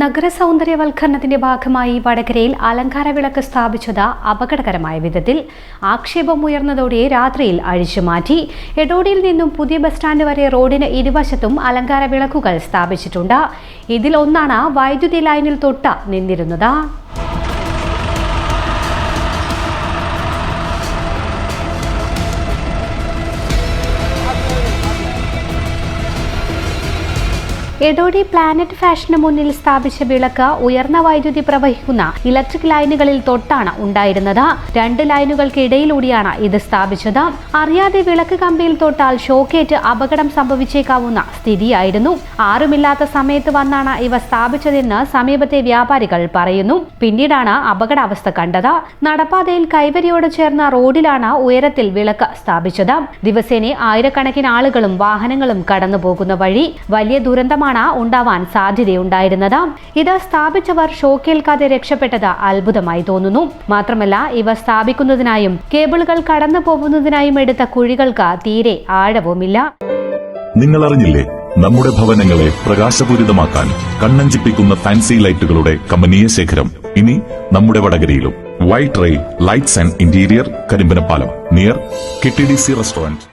നഗര സൗന്ദര്യവൽക്കരണത്തിന്റെ ഭാഗമായി വടകരയിൽ അലങ്കാര വിളക്ക് സ്ഥാപിച്ചത് അപകടകരമായ വിധത്തിൽ ആക്ഷേപമുയർന്നതോടെ രാത്രിയിൽ അഴിച്ചുമാറ്റി. എടോടിയിൽ നിന്നും പുതിയ ബസ് സ്റ്റാൻഡ് വരെ റോഡിന് ഇരുവശത്തും അലങ്കാര വിളക്കുകൾ സ്ഥാപിച്ചിട്ടുണ്ട്. ഇതിൽ ഒന്നാണ് വൈദ്യുതി ലൈനിൽ തൊട്ട് നിന്നിരുന്നത്. എടോടി പ്ലാനറ്റ് ഫാഷന് മുന്നിൽ സ്ഥാപിച്ച വിളക്ക് ഉയർന്ന വൈദ്യുതി പ്രവഹിക്കുന്ന ഇലക്ട്രിക് ലൈനുകളിൽ തൊട്ടാണ് ഉണ്ടായിരുന്നത്. 2 ലൈനുകൾക്കിടയിലൂടെയാണ് ഇത് സ്ഥാപിച്ചത്. അറിയാതെ വിളക്ക് കമ്പിയിൽ തൊട്ടാൽ ഷോക്കേറ്റ് അപകടം സംഭവിച്ചേക്കാവുന്ന സ്ഥിതിയായിരുന്നു. ആരുമില്ലാത്ത സമയത്ത് വന്നാണ് ഇവ സ്ഥാപിച്ചതെന്ന് സമീപത്തെ വ്യാപാരികൾ പറയുന്നു. പിന്നീടാണ് അപകടാവസ്ഥ കണ്ടത്. നടപ്പാതയിൽ കൈവരിയോട് ചേർന്ന റോഡിലാണ് ഉയരത്തിൽ വിളക്ക് സ്ഥാപിച്ചത്. ദിവസേന ആയിരക്കണക്കിന് ആളുകളും വാഹനങ്ങളും കടന്നു പോകുന്ന വഴി വലിയ ദുരന്തമാണ് ഉണ്ടാവാൻ സാധ്യതയുണ്ടായിരുന്നത്. ഇത് സ്ഥാപിച്ചവർ ഷോക്കേൽക്കാതെ രക്ഷപ്പെട്ടത് അത്ഭുതമായി തോന്നുന്നു. മാത്രമല്ല, ഇവ സ്ഥാപിക്കുന്നതിനായും കേബിളുകൾ കടന്നു പോകുന്നതിനായും എടുത്ത കുഴികൾക്ക് തീരെ ആഴവുമില്ല. നിങ്ങൾ അറിഞ്ഞില്ലേ, നമ്മുടെ ഭവനങ്ങളെ പ്രകാശപൂരിതമാക്കാൻ കണ്ണഞ്ചിപ്പിക്കുന്ന ഫാൻസി ലൈറ്റുകളുടെ കമനീയ ശേഖരം ഇനി നമ്മുടെ വടകരയിലും. White rail lights and interior, Karimbanappalam, near KTDC restaurant.